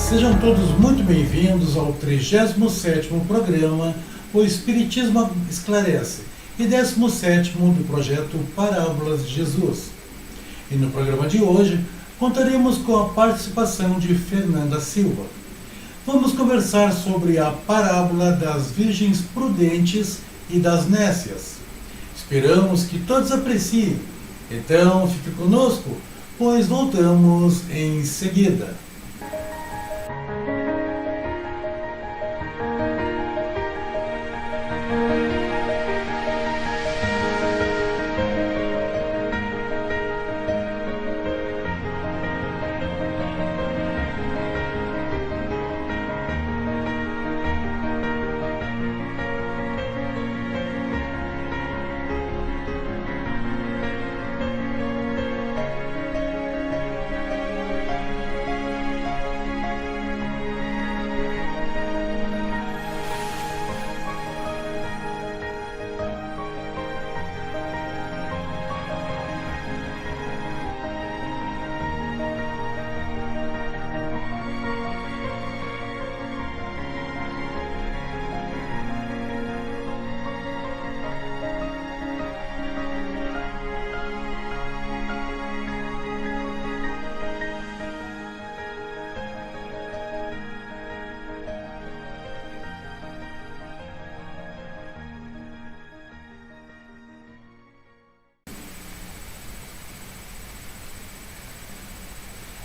Sejam todos muito bem-vindos ao 37º programa O Espiritismo Esclarece e 17º do projeto Parábolas de Jesus. E no programa de hoje contaremos com a participação de Fernanda Silva. Vamos conversar sobre a parábola das Virgens Prudentes e das Nécias. Esperamos que todos apreciem. Então fique conosco, pois voltamos em seguida.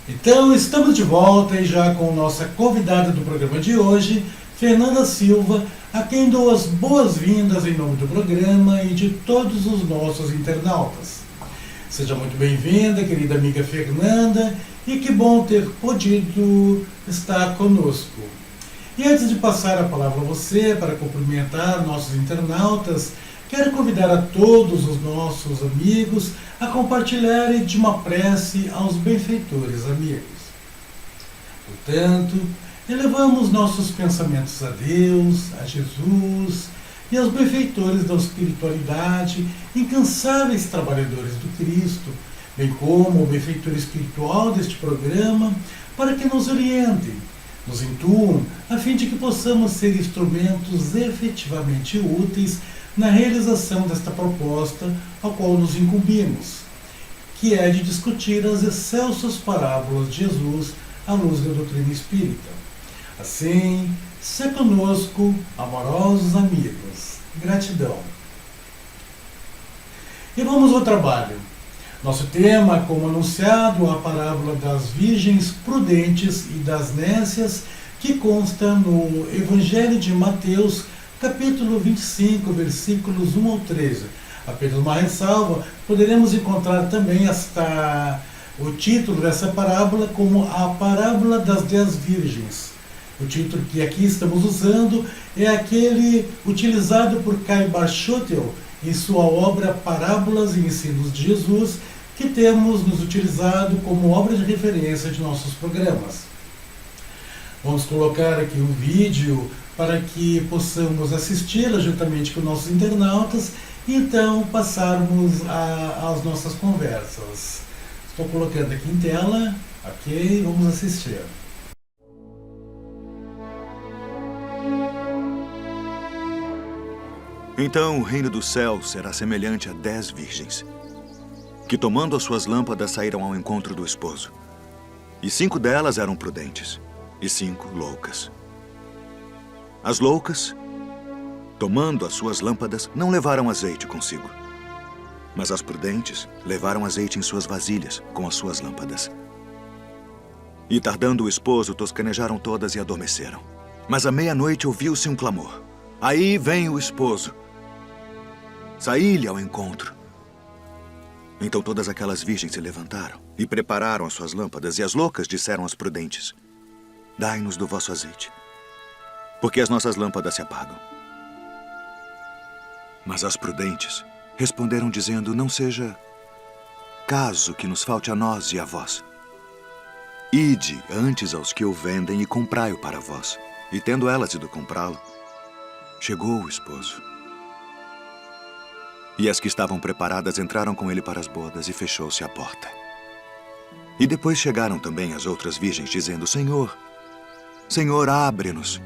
Então, estamos de volta e já com nossa convidada do programa de hoje, Fernanda Silva, a quem dou as boas-vindas em nome do programa e de todos os nossos internautas. Seja muito bem-vinda, querida amiga Fernanda, e que bom ter podido estar conosco. E antes de passar a palavra a você para cumprimentar nossos internautas, quero convidar a todos os nossos amigos a compartilharem de uma prece aos benfeitores amigos. Portanto, elevamos nossos pensamentos a Deus, a Jesus e aos benfeitores da espiritualidade, incansáveis trabalhadores do Cristo, bem como o benfeitor espiritual deste programa, para que nos orientem, nos intuam, a fim de que possamos ser instrumentos efetivamente úteis na realização desta proposta ao qual nos incumbimos, que é de discutir as excelsas parábolas de Jesus à luz da doutrina espírita. Assim, se conosco, amorosos amigos. Gratidão. E vamos ao trabalho. Nosso tema, como anunciado, a parábola das Virgens Prudentes e das Nécias, que consta no Evangelho de Mateus, capítulo 25, versículos 1 ao 13. Apenas uma ressalva, poderemos encontrar também o título dessa parábola como a Parábola das 10 Virgens. O título que aqui estamos usando é aquele utilizado por Caibar Schotel em sua obra Parábolas e Ensinos de Jesus, que temos nos utilizado como obra de referência de nossos programas. Vamos colocar aqui um vídeo para que possamos assisti-la juntamente com nossos internautas e então passarmos às nossas conversas. Estou colocando aqui em tela, ok? Vamos assistir. Então o reino do céu será semelhante a 10 virgens, que tomando as suas lâmpadas saíram ao encontro do esposo. E 5 delas eram prudentes, e 5 loucas. As loucas, tomando as suas lâmpadas, não levaram azeite consigo. Mas as prudentes levaram azeite em suas vasilhas com as suas lâmpadas. E tardando o esposo, toscanejaram todas e adormeceram. Mas à meia-noite ouviu-se um clamor. Aí vem o esposo. Saí-lhe ao encontro. Então todas aquelas virgens se levantaram e prepararam as suas lâmpadas, e as loucas disseram às prudentes: Dai-nos do vosso azeite, porque as nossas lâmpadas se apagam. Mas as prudentes responderam dizendo: Não seja caso que nos falte a nós e a vós. Ide antes aos que o vendem e comprai-o para vós. E tendo elas ido comprá-lo, chegou o esposo. E as que estavam preparadas entraram com ele para as bodas, e fechou-se a porta. E depois chegaram também as outras virgens, dizendo: Senhor, Senhor, abre-nos.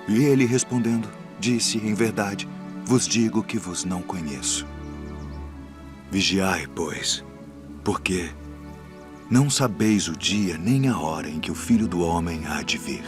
E ele, respondendo, disse, em verdade, vos digo que vos não conheço. Vigiai, pois, porque não sabeis o dia nem a hora em que o Filho do Homem há de vir.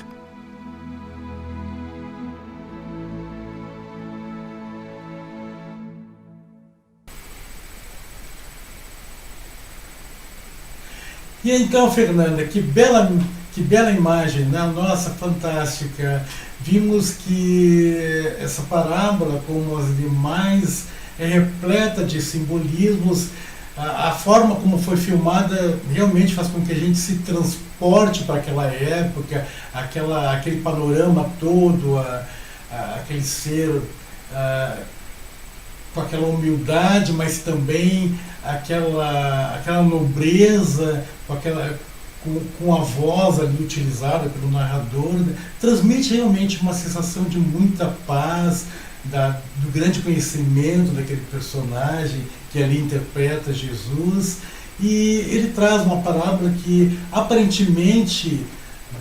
E então, Fernanda, que bela imagem, né? Nossa, fantástica. Vimos que essa parábola, como as demais, é repleta de simbolismos. A forma como foi filmada realmente faz com que a gente se transporte para aquela época, aquele panorama todo, aquele ser com aquela humildade, mas também aquela nobreza, com a voz ali utilizada pelo narrador, né? Transmite realmente uma sensação de muita paz, do grande conhecimento daquele personagem que ali interpreta Jesus. E ele traz uma parábola que, aparentemente,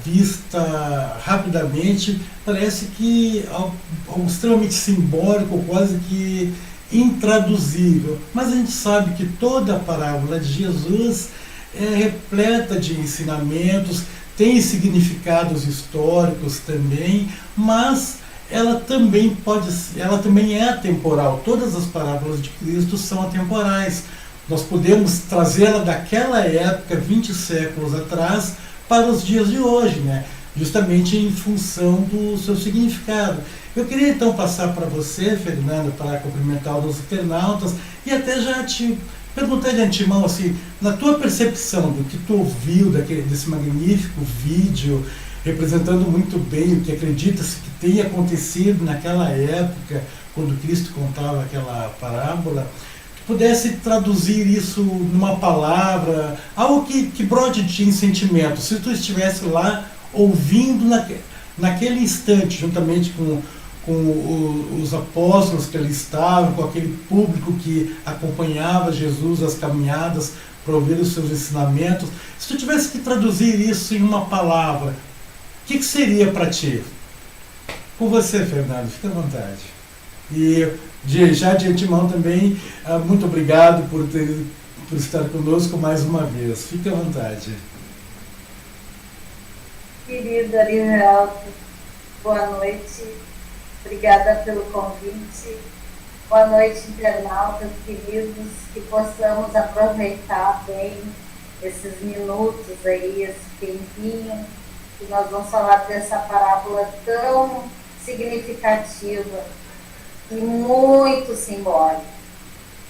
vista rapidamente, parece que algo extremamente simbólico, quase que intraduzível. Mas a gente sabe que toda a parábola de Jesus é repleta de ensinamentos, tem significados históricos também, mas ela também é atemporal. Todas as parábolas de Cristo são atemporais. Nós podemos trazê-la daquela época, 20 séculos atrás, para os dias de hoje, né? Justamente em função do seu significado. Eu queria então passar para você, Fernanda, para cumprimentar os internautas e até já te perguntar de antemão, assim, na tua percepção do que tu ouviu desse magnífico vídeo, representando muito bem o que acredita-se que tenha acontecido naquela época, quando Cristo contava aquela parábola, que pudesse traduzir isso numa palavra, algo que brote de ti em sentimento. Se tu estivesse lá ouvindo naquele instante, juntamente com os apóstolos que ali estavam, com aquele público que acompanhava Jesus as caminhadas para ouvir os seus ensinamentos, se tu tivesse que traduzir isso em uma palavra, o que seria para ti? Com você, Fernando, fica à vontade. E já de antemão também, muito obrigado por estar conosco mais uma vez. Fica à vontade. Querido Arivelto, boa noite. Obrigada pelo convite. Boa noite, internautas queridos, que possamos aproveitar bem esses minutos aí, esse tempinho, que nós vamos falar dessa parábola tão significativa e muito simbólica.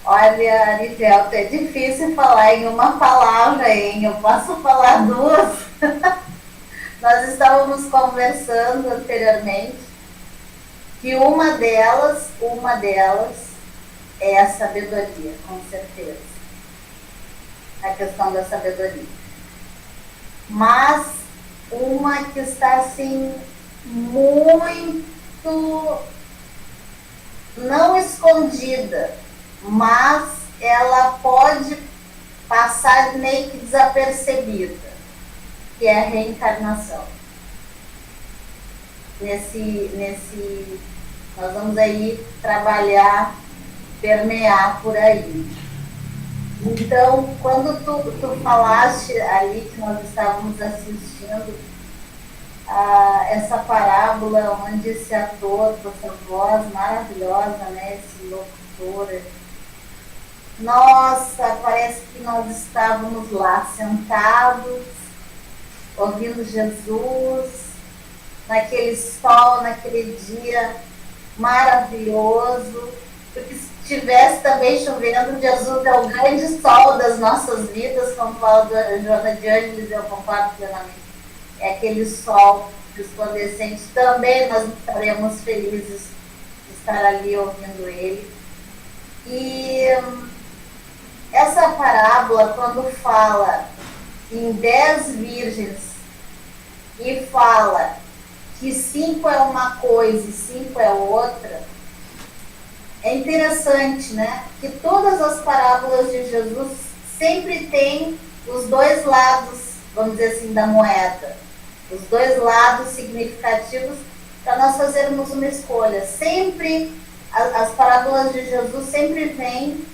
Olha, Arivelto, é difícil falar em uma palavra, hein? Eu posso falar duas. Nós estávamos conversando anteriormente que uma delas é a sabedoria, com certeza. A questão da sabedoria. Mas uma que está assim muito não escondida, mas ela pode passar meio que desapercebida, que é a reencarnação. Nós vamos aí trabalhar, permear por aí. Então, quando tu falaste ali que nós estávamos assistindo essa parábola, onde esse ator, com essa voz maravilhosa, né, esse locutor, nossa, parece que nós estávamos lá sentados, ouvindo Jesus, naquele sol, naquele dia maravilhoso, porque se tivesse também chovendo, Jesus é o grande sol das nossas vidas, como fala Joana de Ângeles, eu concordo plenamente. É aquele sol resplandecente, também nós estaremos felizes de estar ali ouvindo ele. E essa parábola, quando fala em 10 virgens e fala que 5 é uma coisa e 5 é outra, é interessante, né? Que todas as parábolas de Jesus sempre têm os dois lados, vamos dizer assim, da moeda. os dois lados significativos para nós fazermos uma escolha. Sempre, as parábolas de Jesus sempre vêm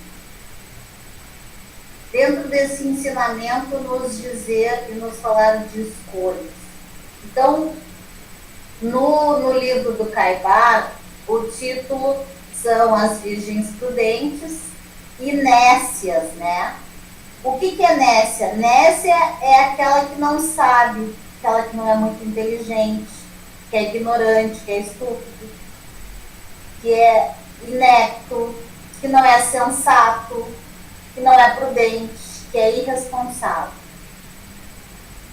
dentro desse ensinamento nos dizer e nos falar de escolhas. Então, no livro do Caibar, o título são As Virgens Prudentes e Nécias, né? O que é nécia? Nécia é aquela que não sabe, aquela que não é muito inteligente, que é ignorante, que é estúpido, que é inepto, que não é sensato, que não é prudente, que é irresponsável.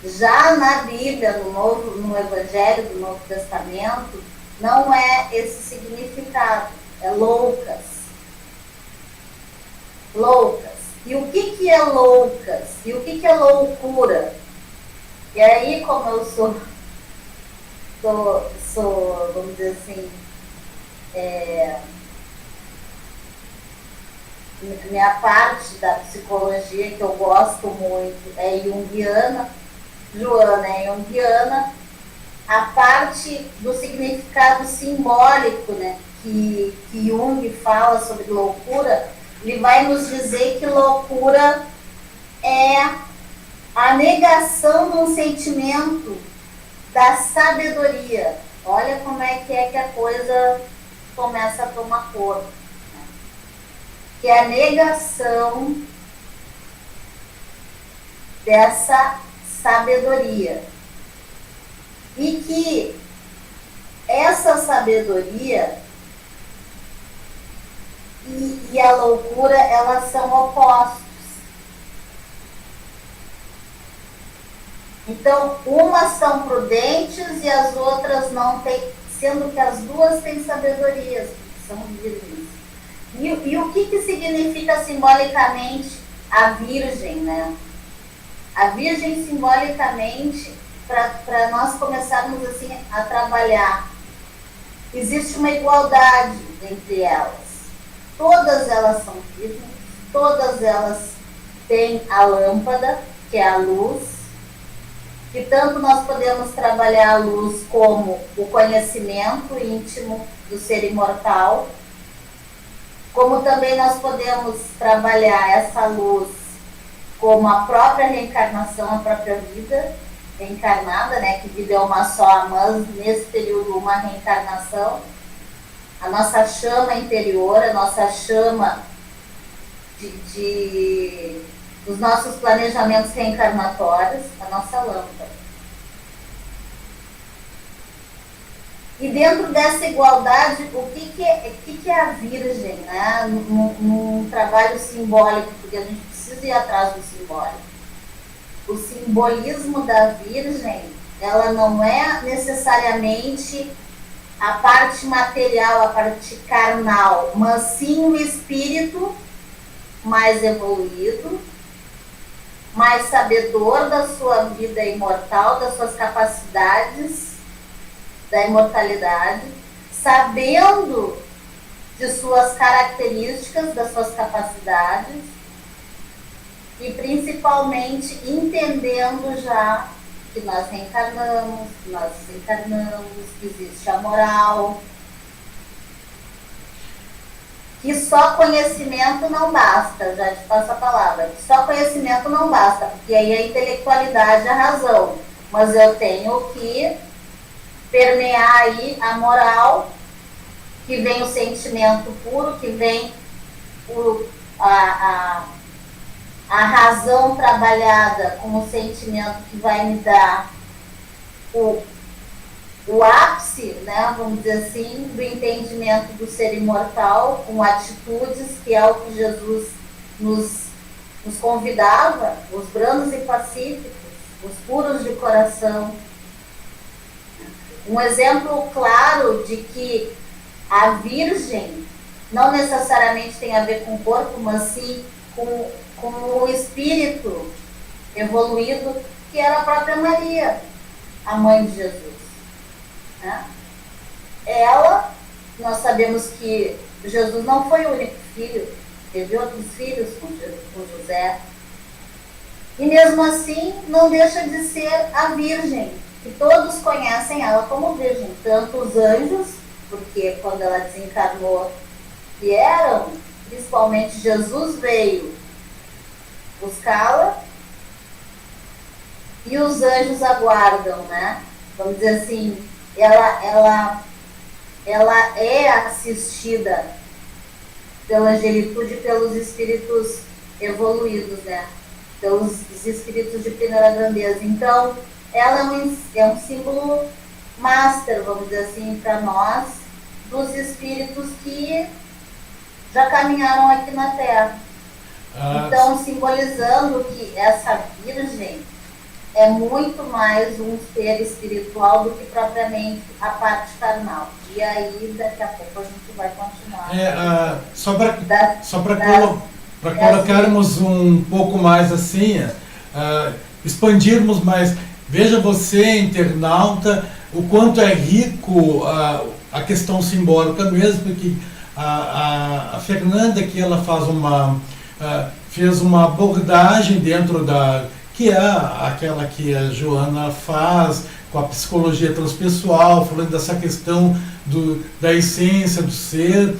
Já na Bíblia, no Evangelho do Novo Testamento, não é esse significado, é loucas. Loucas. E o que é loucas? E o que é loucura? E aí, como eu sou vamos dizer assim, minha parte da psicologia que eu gosto muito é junguiana, Joana é junguiana, a parte do significado simbólico, né, que Jung fala sobre loucura, ele vai nos dizer que loucura é a negação de um sentimento da sabedoria. Olha como é que a coisa começa a tomar corpo. Né? Que é a negação dessa sabedoria. E que essa sabedoria e a loucura, elas são opostos. Então, umas são prudentes e as outras não têm, sendo que as duas têm sabedorias, são virgens. E o que significa simbolicamente a virgem, né? A virgem, simbolicamente, para nós começarmos assim a trabalhar, existe uma igualdade entre elas. Todas elas são virgens, todas elas têm a lâmpada, que é a luz, que tanto nós podemos trabalhar a luz como o conhecimento íntimo do ser imortal, como também nós podemos trabalhar essa luz como a própria reencarnação, a própria vida reencarnada, né? Que vida é uma só, mas nesse período uma reencarnação, a nossa chama interior, a nossa chama dos nossos planejamentos reencarnatórios, a nossa lâmpada. E dentro dessa igualdade, o que é a Virgem, né? Num trabalho simbólico, porque a gente precisa ir atrás do simbólico. O simbolismo da Virgem, ela não é necessariamente a parte material, a parte carnal, mas sim o espírito mais evoluído, mais sabedor da sua vida imortal, das suas capacidades, da imortalidade, sabendo de suas características, das suas capacidades e principalmente entendendo já que nós reencarnamos, que nós desencarnamos, que existe a moral, que só conhecimento não basta, já te passo a palavra, que só conhecimento não basta, porque aí a intelectualidade é a razão, mas eu tenho que permear aí a moral, que vem o sentimento puro, que vem a razão trabalhada com o sentimento que vai me dar o ápice, né, vamos dizer assim, do entendimento do ser imortal, com atitudes, que é o que Jesus nos convidava, os brandos e pacíficos, os puros de coração. Um exemplo claro de que a Virgem não necessariamente tem a ver com o corpo, mas sim com o espírito evoluído, que era a própria Maria, a mãe de Jesus. Né? Ela, nós sabemos que Jesus não foi o único filho, teve outros filhos com José, e mesmo assim não deixa de ser a Virgem, que todos conhecem ela como virgem, tanto os anjos, porque quando ela desencarnou vieram, principalmente Jesus veio buscá-la, e os anjos aguardam, né? Vamos dizer assim, ela é assistida pela angelitude e pelos espíritos evoluídos, né? Pelos espíritos de primeira grandeza. Então, ela é um símbolo master, vamos dizer assim, para nós, dos espíritos que já caminharam aqui na Terra. Então, simbolizando que essa virgem é muito mais um ser espiritual do que propriamente a parte carnal. E aí, daqui a pouco, a gente vai continuar. Só para colocarmos um pouco mais assim, expandirmos mais. Veja você, internauta, o quanto é rico a questão simbólica mesmo, porque a Fernanda, que ela fez uma abordagem dentro que é aquela que a Joana faz com a psicologia transpessoal, falando dessa questão da essência do ser.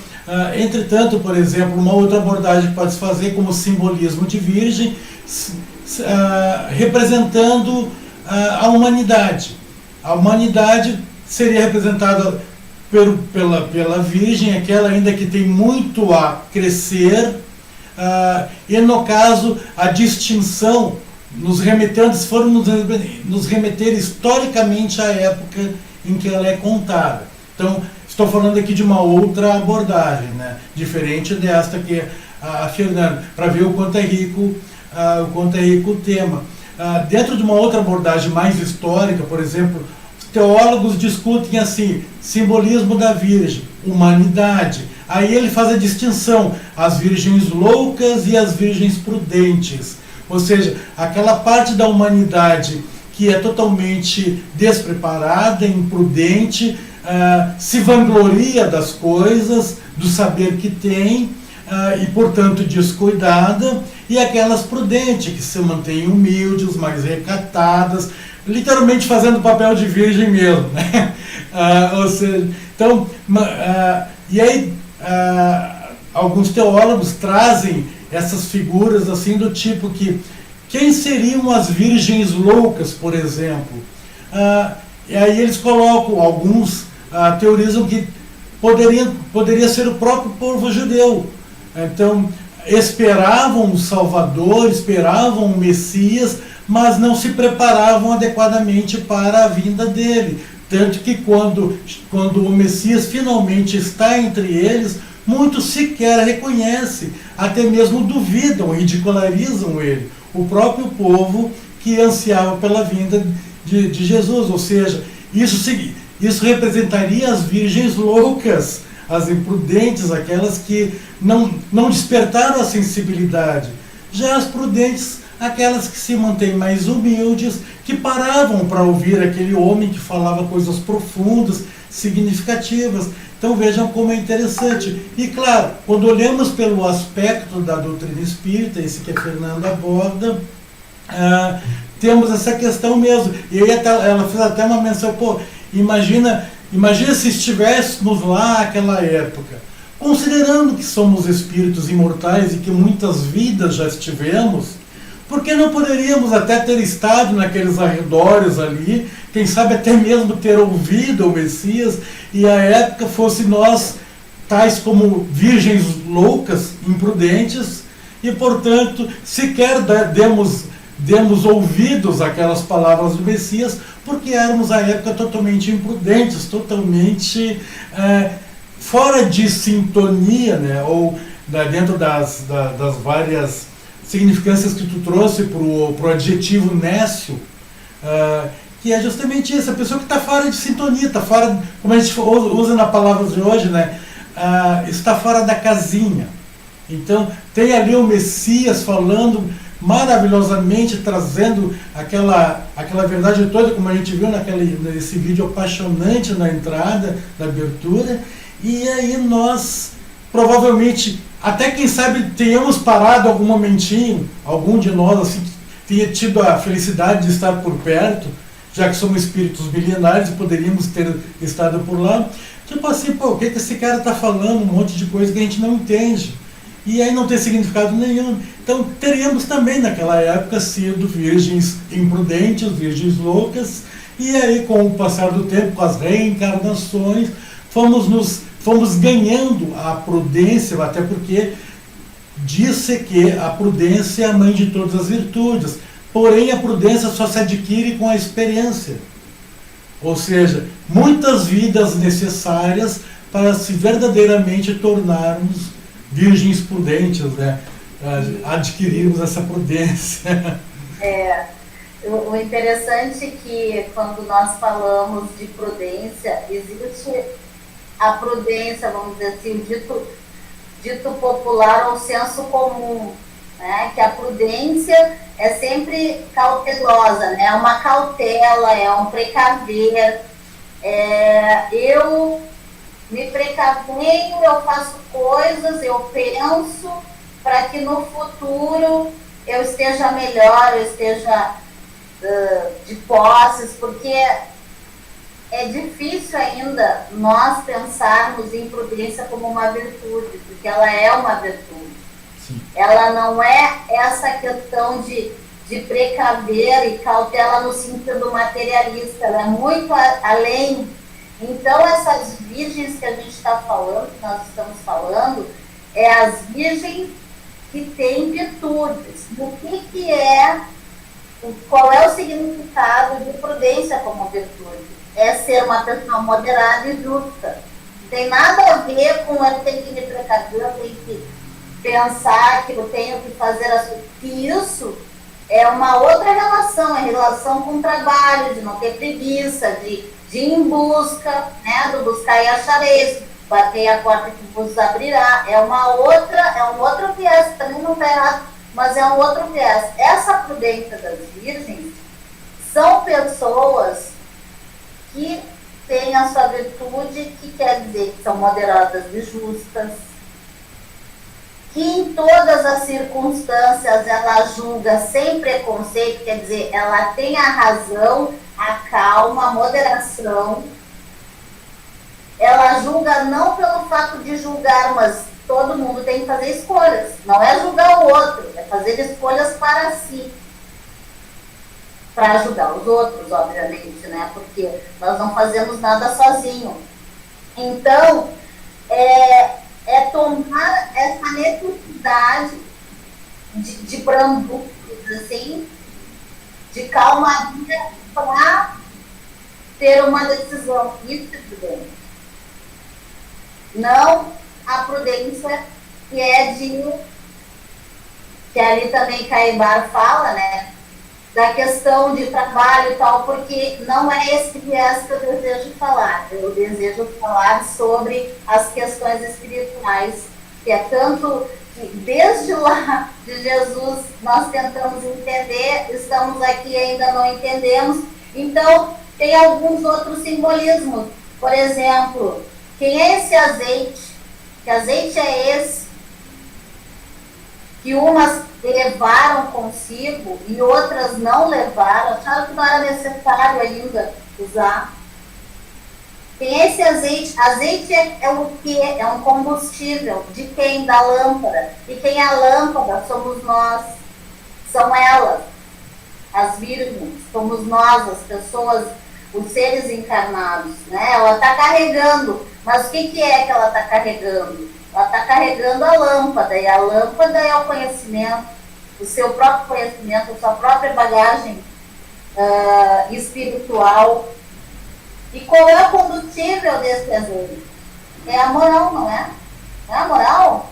Entretanto, por exemplo, uma outra abordagem que pode se fazer como simbolismo de virgem, representando a humanidade. A humanidade seria representada pela virgem, aquela ainda que tem muito a crescer, e no caso a distinção, se for nos remeter historicamente à época em que ela é contada. Então, estou falando aqui de uma outra abordagem, né? Diferente desta que a Fernanda, para ver o quanto é rico o tema. Dentro de uma outra abordagem mais histórica, por exemplo, os teólogos discutem assim, simbolismo da Virgem, humanidade. Aí ele faz a distinção, as virgens loucas e as virgens prudentes. Ou seja, aquela parte da humanidade que é totalmente despreparada, imprudente, se vangloria das coisas, do saber que tem, e portanto descuidada, e aquelas prudentes, que se mantêm humildes, mais recatadas, literalmente fazendo o papel de virgem mesmo, né? Ou seja, então, e aí alguns teólogos trazem essas figuras assim do tipo que quem seriam as virgens loucas, por exemplo? E aí eles colocam, alguns teorizam que poderia ser o próprio povo judeu. Então, esperavam o Salvador, esperavam o Messias, mas não se preparavam adequadamente para a vinda dele. Tanto que quando o Messias finalmente está entre eles, muitos sequer reconhecem, até mesmo duvidam, ridicularizam ele. O próprio povo que ansiava pela vinda de Jesus. Ou seja, isso representaria as virgens loucas, as imprudentes, aquelas que não despertaram a sensibilidade. Já as prudentes, aquelas que se mantêm mais humildes, que paravam para ouvir aquele homem que falava coisas profundas, significativas. Então vejam como é interessante. E claro, quando olhamos pelo aspecto da doutrina espírita, esse que a Fernanda aborda, temos essa questão mesmo. E aí ela fez até uma menção, imagina se estivéssemos lá naquela época, considerando que somos espíritos imortais e que muitas vidas já estivemos, por que não poderíamos até ter estado naqueles arredores ali, quem sabe até mesmo ter ouvido o Messias, e a época fosse nós, tais como virgens loucas, imprudentes, e portanto sequer demos ouvidos àquelas palavras do Messias, porque éramos à época totalmente imprudentes, totalmente fora de sintonia, né? Ou dentro das várias significâncias que tu trouxe para o adjetivo nécio, que é justamente isso, a pessoa que está fora de sintonia, está fora, como a gente usa na palavra de hoje, né? Está fora da casinha. Então tem ali o Messias falando maravilhosamente, trazendo aquela verdade toda, como a gente viu nesse vídeo apaixonante na entrada, na abertura, e aí nós provavelmente, até quem sabe tenhamos parado algum momentinho, algum de nós assim, tenha tido a felicidade de estar por perto, já que somos espíritos milenares e poderíamos ter estado por lá. Tipo assim, pô, o que esse cara está falando? Um monte de coisa que a gente não entende. E aí não tem significado nenhum. Então teríamos também naquela época sido virgens imprudentes, virgens loucas, e aí com o passar do tempo, com as reencarnações, fomos ganhando a prudência, até porque disse que a prudência é a mãe de todas as virtudes, porém a prudência só se adquire com a experiência. Ou seja, muitas vidas necessárias para se verdadeiramente tornarmos virgens prudentes, né? Adquirirmos essa prudência. O interessante é que quando nós falamos de prudência, existe a prudência, vamos dizer assim, dito popular ou senso comum, né? Que a prudência é sempre cautelosa, né? É uma cautela, é um precaver. Eu me precavenho, eu faço coisas, eu penso para que no futuro eu esteja melhor, eu esteja de posses, porque é difícil ainda nós pensarmos em prudência como uma virtude, porque ela é uma virtude. Sim. Ela não é essa questão de precaver e cautela no sentido materialista, ela é muito além. Então, essas virgens que a gente está falando, que nós estamos falando, é as virgens que têm virtudes. Qual é o significado de prudência como virtude? É ser uma pessoa moderada e justa. Não tem nada a ver com eu tenho que me precaver, eu tenho que pensar que eu tenho que fazer isso é uma outra relação, é relação com o trabalho, de não ter preguiça, de ir em busca, né, do buscar e achareis, bater a porta que vos abrirá, é um outro viés, também não está errado, mas é um outro viés. Essa prudência das virgens são pessoas que têm a sua virtude, que quer dizer que são moderadas e justas, que em todas as circunstâncias ela julga sem preconceito, quer dizer, ela tem a razão, a calma, a moderação. Ela julga não pelo fato de julgar, mas todo mundo tem que fazer escolhas. Não é julgar o outro, é fazer escolhas para si. Para ajudar os outros, obviamente, né? Porque nós não fazemos nada sozinho. Então, é tomar essa necessidade de brandura, assim, de calmaria para ter uma decisão. Isso é prudência. Não a prudência que é que ali também Caibar fala, né? Da questão de trabalho e tal, porque não é esse viés que eu desejo falar. Eu desejo falar sobre as questões espirituais, que é tanto que desde lá de Jesus nós tentamos entender, estamos aqui e ainda não entendemos. Então, tem alguns outros simbolismos. Por exemplo, quem é esse azeite? Que azeite é esse? Que umas levaram consigo e outras não levaram, acharam que não era necessário ainda usar. Tem esse azeite. Azeite é o que? É um combustível. De quem? Da lâmpada. E quem é a lâmpada? Somos nós. São elas. As virgens. Somos nós, as pessoas, os seres encarnados. Né? Ela está carregando. Mas o que é que ela está carregando? Ela está carregando a lâmpada, e a lâmpada é o conhecimento, o seu próprio conhecimento, a sua própria bagagem espiritual. E qual é o combustível desse azeite? É a moral, não é? Não é a moral?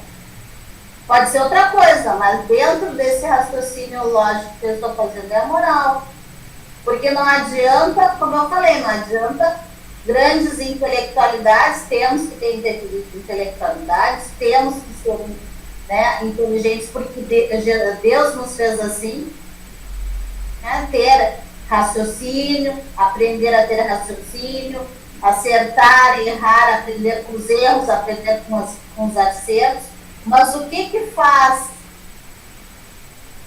Pode ser outra coisa, mas dentro desse raciocínio lógico que eu estou fazendo é a moral. Porque não adianta, como eu falei, não adianta grandes intelectualidades, temos que ter intelectualidades, temos que ser, né, inteligentes, porque Deus nos fez assim, né, ter raciocínio, aprender a ter raciocínio, acertar, errar, aprender com os erros, aprender com os acertos, mas o que faz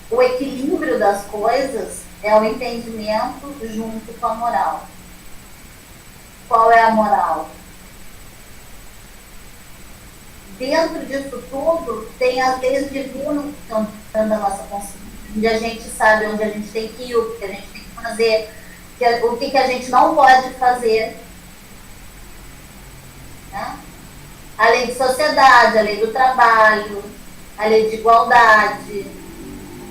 o equilíbrio das coisas é o entendimento junto com a moral. Qual é a moral? Dentro disso tudo, tem as leis divinas que estão dando a nossa consciência, onde a gente sabe onde a gente tem que ir, o que a gente tem que fazer, o que a gente não pode fazer. Né? A lei de sociedade, a lei do trabalho, a lei de igualdade,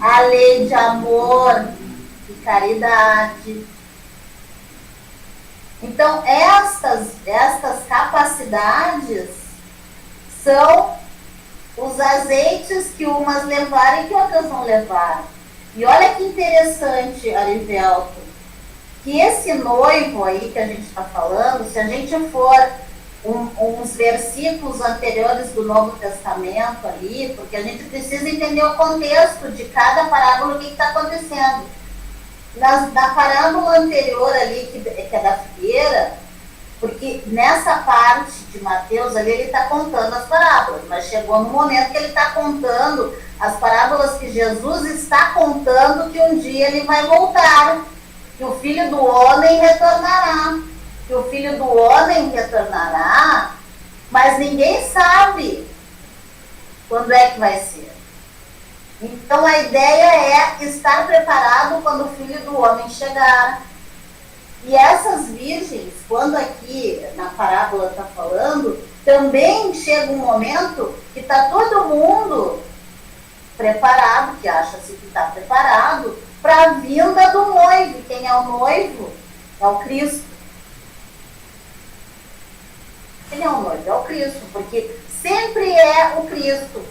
a lei de amor e caridade. Então, estas capacidades são os azeites que umas levaram e que outras não levaram. E olha que interessante, Arivelto, que esse noivo aí que a gente está falando, se a gente for uns versículos anteriores do Novo Testamento ali, porque a gente precisa entender o contexto de cada parábola, o que está acontecendo. Na parábola anterior ali, que é da figueira, porque nessa parte de Mateus ali ele está contando as parábolas, mas chegou no momento que ele está contando as parábolas que Jesus está contando, que um dia ele vai voltar, que o Filho do Homem retornará. Que o Filho do Homem retornará, mas ninguém sabe quando é que vai ser. Então a ideia é estar preparado quando o Filho do Homem chegar. E essas virgens, quando aqui na parábola está falando, também chega um momento que está todo mundo preparado, que acha-se que está preparado, para a vinda do noivo. Quem é o noivo? É o Cristo. Ele é o noivo, é o Cristo, porque sempre é o Cristo.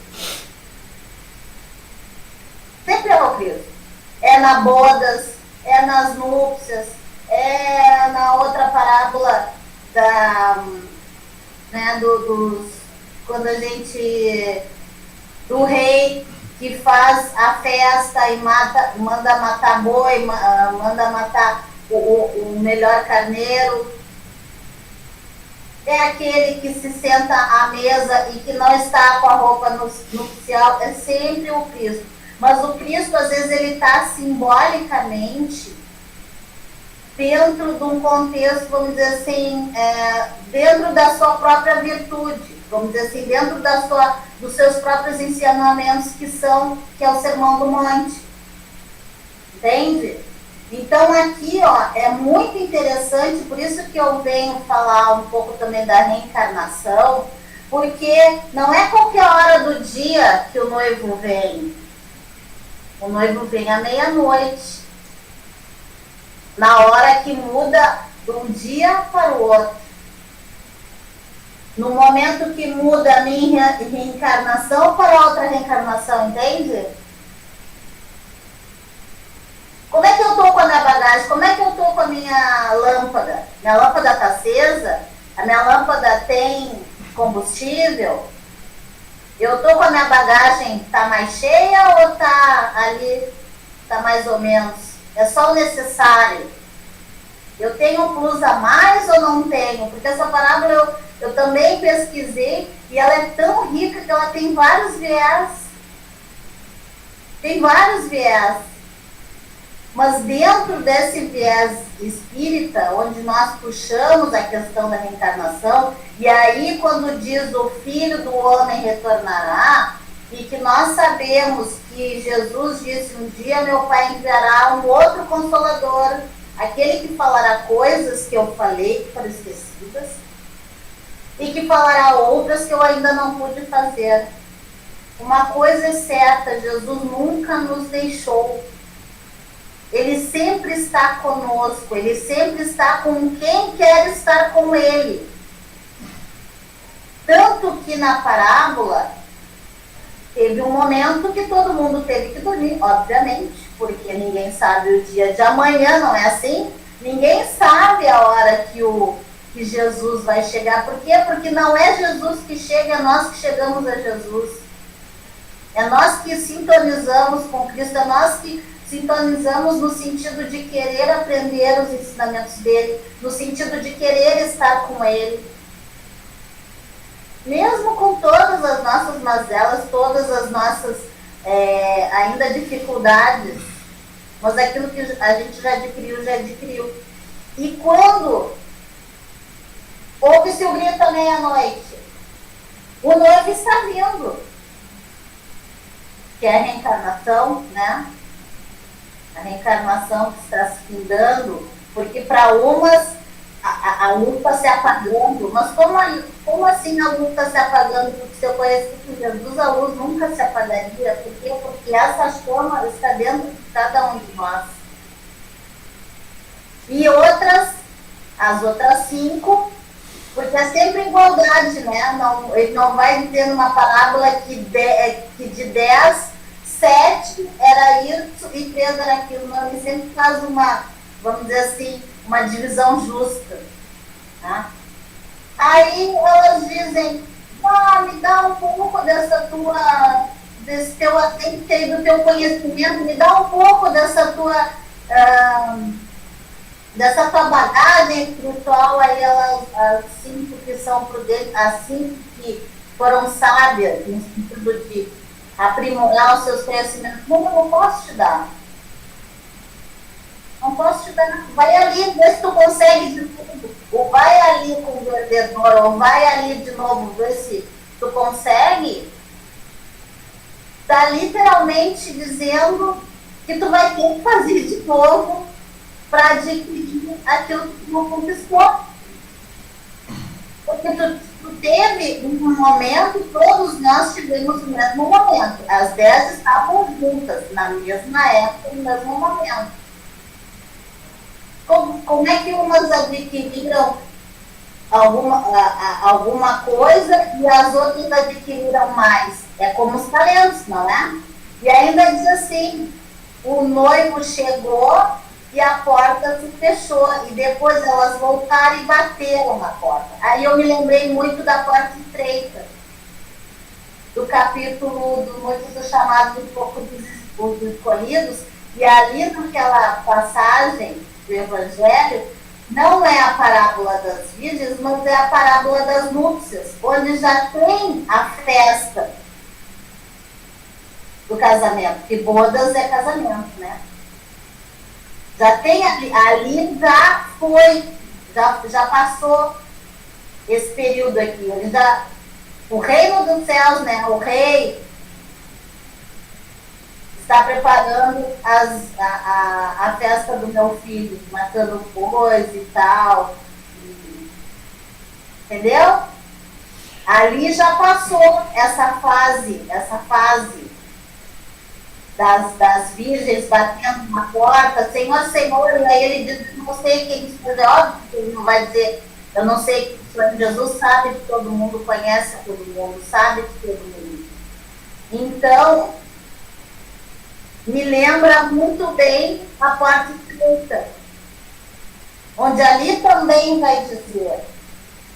Sempre é o Cristo. É na bodas, é nas núpcias, é na outra parábola quando a gente, do rei que faz a festa e manda matar boi, manda matar o melhor carneiro. É aquele que se senta à mesa e que não está com a roupa nupcial, é sempre o Cristo. Mas o Cristo, às vezes, ele está simbolicamente dentro de um contexto, vamos dizer assim, dentro da sua própria virtude, vamos dizer assim, dentro dos seus próprios ensinamentos, que é o Sermão do Monte. Entende? Então aqui, ó, é muito interessante, por isso que eu venho falar um pouco também da reencarnação, porque não é qualquer hora do dia que o noivo vem. O noivo vem à meia-noite, na hora que muda de um dia para o outro. No momento que muda a minha reencarnação para outra reencarnação, entende? Como é que eu estou com a minha bagagem? Como é que eu estou com a minha lâmpada? Minha lâmpada está acesa? A minha lâmpada tem combustível? Eu estou com a minha bagagem, está mais cheia ou está ali, está mais ou menos? É só o necessário. Eu tenho um plus a mais ou não tenho? Porque essa parábola eu também pesquisei e ela é tão rica que ela tem vários viés. Tem vários viés. Mas dentro desse viés espírita, onde nós puxamos a questão da reencarnação, e aí quando diz o Filho do Homem retornará, e que nós sabemos que Jesus disse, um dia meu Pai enviará um outro Consolador, aquele que falará coisas que eu falei, que foram esquecidas, e que falará outras que eu ainda não pude fazer. Uma coisa é certa, Jesus nunca nos deixou. Ele sempre está conosco, ele sempre está com quem quer estar com ele. Tanto que na parábola, teve um momento que todo mundo teve que dormir, obviamente, porque ninguém sabe o dia de amanhã, não é assim? Ninguém sabe a hora que Jesus vai chegar. Por quê? Porque não é Jesus que chega, é nós que chegamos a Jesus. É nós que sintonizamos com Cristo, é nós que sintonizamos no sentido de querer aprender os ensinamentos dele, no sentido de querer estar com ele. Mesmo com todas as nossas mazelas, todas as nossas ainda dificuldades, mas aquilo que a gente já adquiriu, já adquiriu. E quando ouve-se o grito à meia-noite, o noivo está vindo, que é a reencarnação, né? A reencarnação que está se findando, porque para umas a luz está se apagando, mas como assim a luz está se apagando? Porque se eu conhecesse Jesus, a luz nunca se apagaria. Por quê? Porque essa chama está dentro de cada um de nós. E as outras 5, porque é sempre igualdade, né? Ele não vai dizer numa parábola que de 10, 7 era isso e 3 era aquilo. Não, ele sempre faz vamos dizer assim, uma divisão justa. Tá? Aí elas dizem, me dá um pouco desse teu atente, do teu conhecimento, me dá um pouco dessa tua bagagem espiritual. Aí as 5 que são prudentes, as 5 que foram sábias, no sentido de aprimorar os seus conhecimentos, não posso te dar. Não posso te dar. Vai ali, vê se tu consegue de tudo. Ou vai ali com o vendedor, ou vai ali de novo, vê se tu consegue. Está literalmente dizendo que tu vai ter que fazer de novo para adquirir aquilo que tu não conquistou. Porque tu teve um momento, todos nós tivemos o mesmo momento. As 10 estavam juntas, na mesma época, no mesmo momento. Como é que umas adquiriram alguma coisa e as outras adquiriram mais? É como os talentos, não é? E ainda diz assim, o noivo chegou e a porta se fechou, e depois elas voltaram e bateram na porta. Aí eu me lembrei muito da porta estreita, do capítulo do Muitos Chamados, um pouco dos Escolhidos, e ali naquela passagem do Evangelho, não é a parábola das virgens, mas é a parábola das núpcias, onde já tem a festa do casamento, que bodas é casamento, né? Já tem ali já foi, já passou esse período aqui, o reino dos céus, né? O rei está preparando a festa do meu filho, matando coisa e tal. Entendeu? Ali já passou essa fase das virgens batendo na porta, Senhor, Senhor, e aí ele diz, não sei quem isso é, óbvio que ele não vai dizer, eu não sei, Jesus sabe que todo mundo conhece todo mundo, sabe que todo mundo. Então, me lembra muito bem a porta estreita, onde ali também vai dizer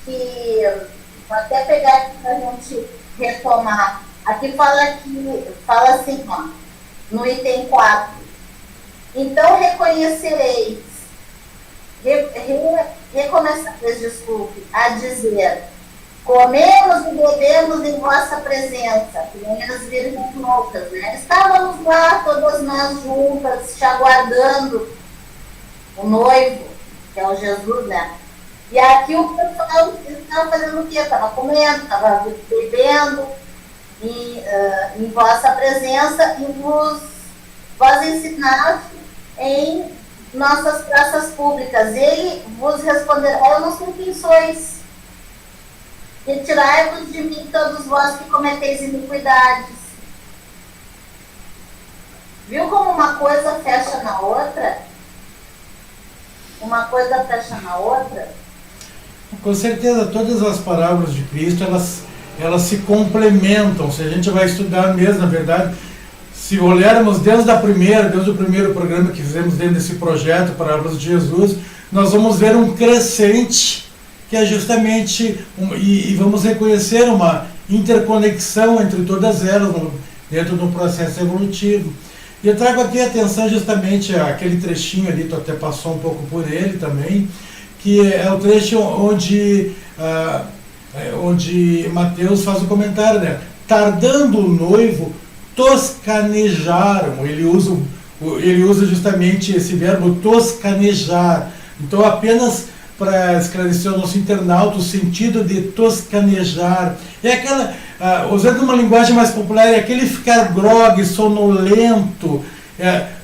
que, vou até pegar aqui para a gente retomar, aqui fala assim, ó, no item 4, então reconhecereis, recomeçareis, desculpe, a dizer, comemos e bebemos em vossa presença, que nem as virgens loucas, né? Estávamos lá, todas nós juntas, te aguardando o noivo, que é o Jesus, né? E aqui o pessoal estava fazendo o quê? Estava comendo, estava bebendo em vossa presença e vos ensinaste em nossas praças públicas. Ele vos responderá, eu não sei quem sois. Retirai-vos de mim todos vós que cometeis iniquidades. Viu como uma coisa fecha na outra? Uma coisa fecha na outra? Com certeza, todas as parábolas de Cristo, elas se complementam. Se a gente vai estudar mesmo, na verdade, se olharmos desde o primeiro programa que fizemos dentro desse projeto, Parábolas de Jesus, nós vamos ver um crescente, que é justamente, e vamos reconhecer uma interconexão entre todas elas dentro do processo evolutivo. E eu trago aqui a atenção justamente àquele trechinho ali, tu até passou um pouco por ele também, que é o trecho onde Mateus faz o comentário, né? Tardando o noivo, toscanejaram. Ele usa ele usa justamente esse verbo toscanejar. Então, apenas para esclarecer ao nosso internauta o sentido de toscanejar. É aquela, usando uma linguagem mais popular, é aquele ficar grogue, sonolento,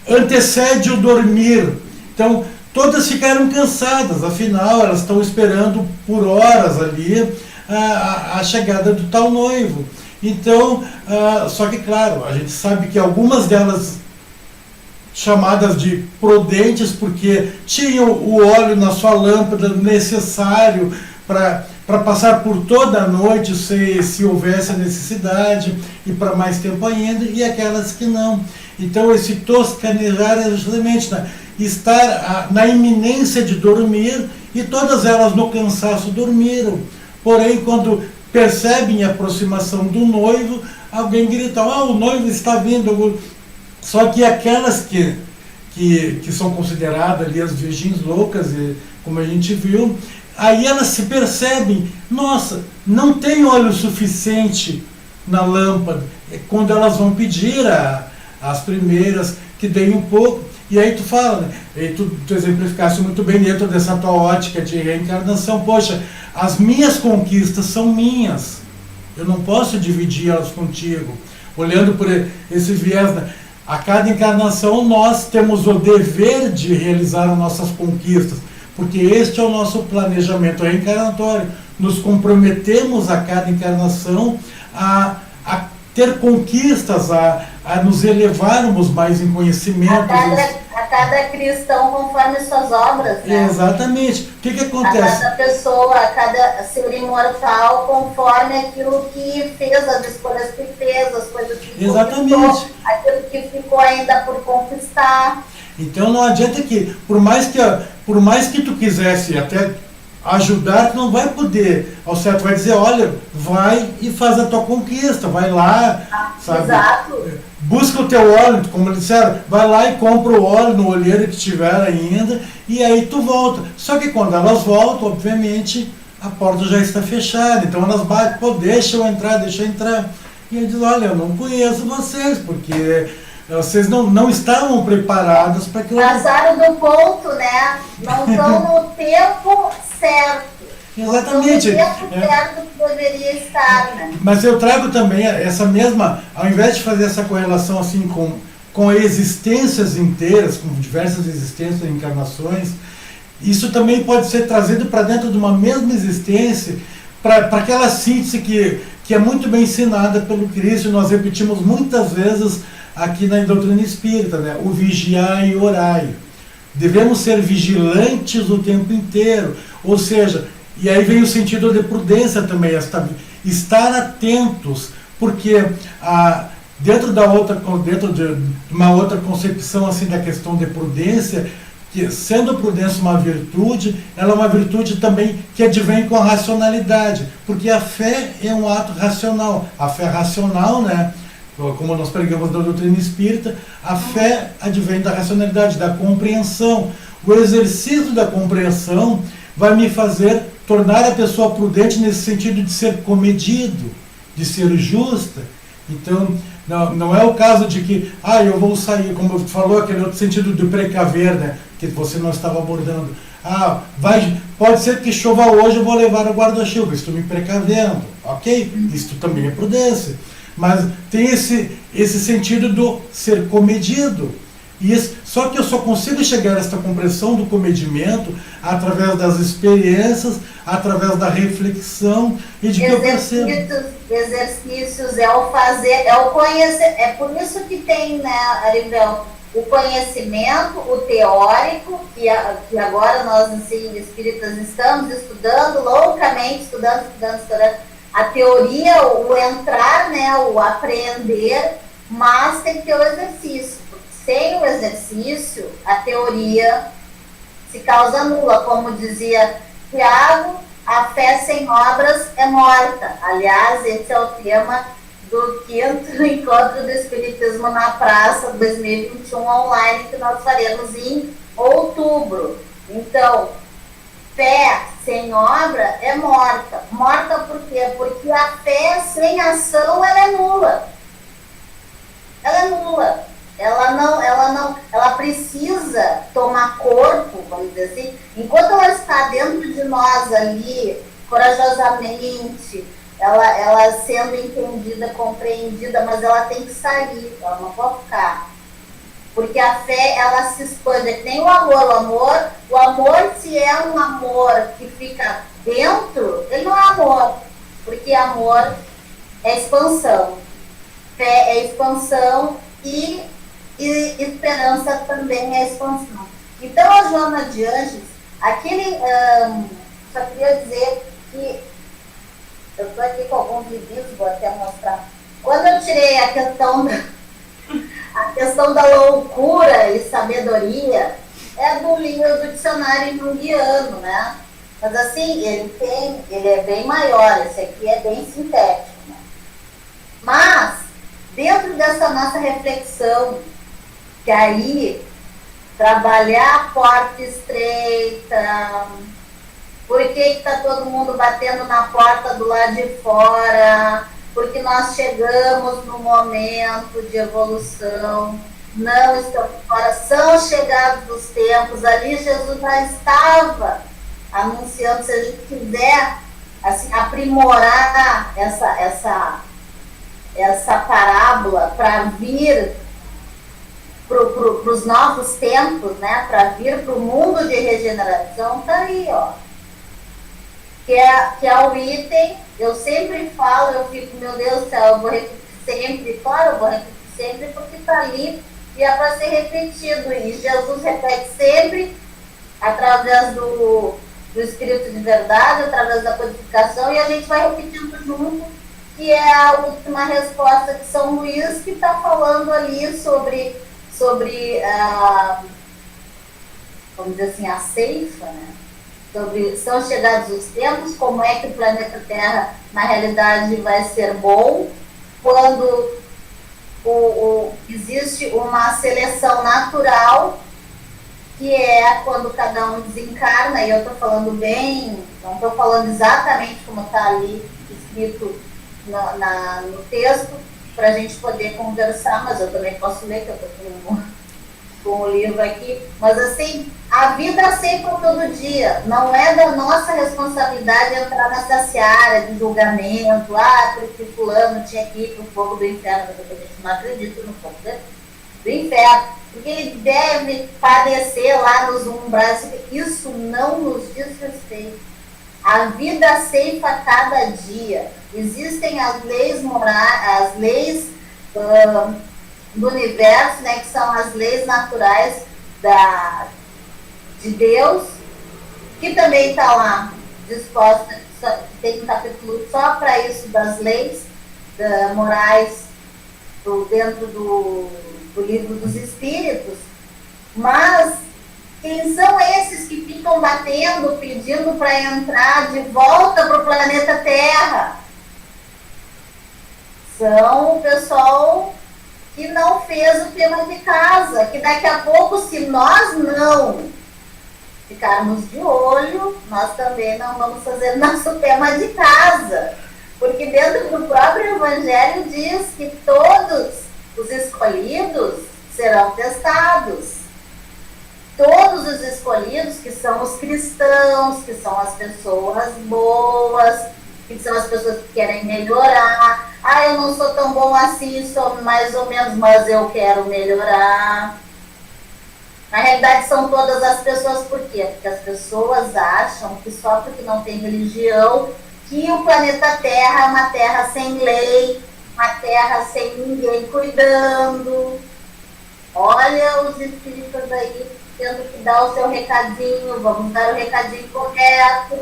antecede o dormir. Então, todas ficaram cansadas, afinal, elas estão esperando por horas ali a chegada do tal noivo. Então, só que, claro, a gente sabe que algumas delas, chamadas de prudentes, porque tinham o óleo na sua lâmpada necessário para passar por toda a noite, se houvesse a necessidade, e para mais tempo ainda, e aquelas que não. Então, esse toscanejar é justamente estar na iminência de dormir, e todas elas no cansaço dormiram. Porém, quando percebem a aproximação do noivo, alguém grita: o noivo está vindo. Só que aquelas que são consideradas ali as virgens loucas, e, como a gente viu, aí elas se percebem: nossa, não tem óleo suficiente na lâmpada. É quando elas vão pedir as primeiras que deem um pouco. E aí tu fala, né? E tu exemplificaste muito bem dentro dessa tua ótica de reencarnação. Poxa, as minhas conquistas são minhas, eu não posso dividir elas contigo. Olhando por esse viés, a cada encarnação nós temos o dever de realizar as nossas conquistas, porque este é o nosso planejamento reencarnatório. Nos comprometemos a cada encarnação a ter conquistas, a nos elevarmos mais em conhecimento. A cada cristão conforme suas obras, né? Exatamente. O que acontece? A cada pessoa, a cada ser imortal conforme aquilo que fez, as escolhas que fez, as coisas que conquistou, aquilo que ficou ainda por conquistar. Então não adianta que, por mais que tu quisesse até ajudar, tu não vai poder, ao certo, vai dizer: olha, vai e faz a tua conquista, vai lá, sabe? Exato. Busca o teu óleo, como eles disseram, vai lá e compra o óleo no olheiro que tiver ainda, e aí tu volta. Só que quando elas voltam, obviamente, a porta já está fechada, então elas batem: pô, deixa eu entrar. E ele diz: olha, eu não conheço vocês, porque vocês não estavam preparados para que eu... Passaram do ponto, né? Não estão no tempo certo. Exatamente. No tempo certo que deveria estar, né? Mas eu trago também essa mesma, ao invés de fazer essa correlação assim com existências inteiras, com diversas existências e encarnações, isso também pode ser trazido para dentro de uma mesma existência, para aquela síntese que é muito bem ensinada pelo Cristo, e nós repetimos muitas vezes aqui na doutrina espírita, né? O vigiai e orai. Devemos ser vigilantes o tempo inteiro, ou seja, e aí vem o sentido de prudência também, estar atentos, porque dentro de uma outra concepção assim da questão de prudência, que sendo a prudência uma virtude, ela é uma virtude também que advém com a racionalidade, porque a fé é um ato racional. A fé racional, né? Como nós pregamos na doutrina espírita, a fé advém da racionalidade, da compreensão. O exercício da compreensão vai me fazer tornar a pessoa prudente nesse sentido de ser comedido, de ser justa. Então, não é o caso de que, eu vou sair, como falou, aquele outro sentido de precaver, né, que você não estava abordando. Pode ser que chova hoje, eu vou levar o guarda-chuva, estou me precavendo, ok? Isso também é prudência. Mas tem esse sentido do ser comedido. Só que eu só consigo chegar a esta compreensão do comedimento através das experiências, através da reflexão e de que eu percebo. Exercícios, é o fazer, é o conhecer. É por isso que tem, né, Aribel, o conhecimento, o teórico, que agora nós, assim, espíritas, estamos estudando loucamente, estudando. A teoria, o entrar, né, o aprender, mas tem que ter o exercício. Sem o exercício, a teoria se causa nula. Como dizia Tiago, a fé sem obras é morta. Aliás, esse é o tema do 5º Encontro do Espiritismo na Praça 2021 online, que nós faremos em outubro. Então, fé sem obra é morta. Morta por quê? Porque a fé sem ação, ela é nula. Ela é nula. ela precisa tomar corpo, vamos dizer assim, enquanto ela está dentro de nós ali, corajosamente, ela sendo entendida, compreendida, mas ela tem que sair, ela não pode ficar. Porque a fé, ela se expande, é que nem o amor, se é um amor que fica dentro, ele não é amor, porque amor é expansão, fé é expansão e esperança também é expansão. Então, a Joana de Ângeles, só queria dizer que eu estou aqui com alguns livros, vou até mostrar. Quando eu tirei a questão da loucura e sabedoria, é do livro do dicionário junguiano, né? Mas assim, ele é bem maior, esse aqui é bem sintético, né? Mas, dentro dessa nossa reflexão, que aí, trabalhar a porta estreita, por que está todo mundo batendo na porta do lado de fora? Porque nós chegamos no momento de evolução, não estamos fora, são chegados os tempos, ali Jesus já estava anunciando, se a gente quiser assim, aprimorar essa parábola para vir para os novos tempos, né, para vir para o mundo de regeneração, está aí, ó. Que é o item, eu sempre falo, eu fico, meu Deus do céu, eu vou repetir sempre, claro, eu vou repetir sempre porque está ali e é para ser repetido. E Jesus repete sempre através do Espírito de verdade, através da codificação, e a gente vai repetindo junto, que é a última resposta de São Luís, que está falando ali sobre vamos dizer assim, a ceifa, né? Sobre são chegados os tempos, como é que o planeta Terra, na realidade, vai ser bom, quando existe uma seleção natural, que é quando cada um desencarna, e eu estou falando bem, não estou falando exatamente como está ali escrito no texto, para a gente poder conversar, mas eu também posso ler, que eu estou com o livro aqui, mas assim, a vida sempre todo dia, não é da nossa responsabilidade entrar nessa seara de julgamento, porque fulano tinha que ir para o fogo do inferno, porque a gente não acredita no fogo do inferno, porque ele deve padecer lá nos umbrais, isso não nos diz respeito. A vida ceifa cada dia, existem as leis morais, as leis do universo, né, que são as leis naturais de Deus, que também está lá disposta, tem um capítulo só para isso, das leis morais dentro do livro dos Espíritos, mas quem são esses que ficam batendo, pedindo para entrar de volta para o planeta Terra? São o pessoal que não fez o tema de casa, que daqui a pouco, se nós não ficarmos de olho, nós também não vamos fazer nosso tema de casa. Porque dentro do próprio Evangelho diz que todos os escolhidos serão testados. Todos os escolhidos, que são os cristãos, que são as pessoas boas, que são as pessoas que querem melhorar. Eu não sou tão bom assim, sou mais ou menos, mas eu quero melhorar. Na realidade, são todas as pessoas, por quê? Porque as pessoas acham que só porque não tem religião, que o planeta Terra é uma terra sem lei, uma terra sem ninguém cuidando. Olha os espíritos aí tendo que dar o seu recadinho, vamos dar o recadinho correto.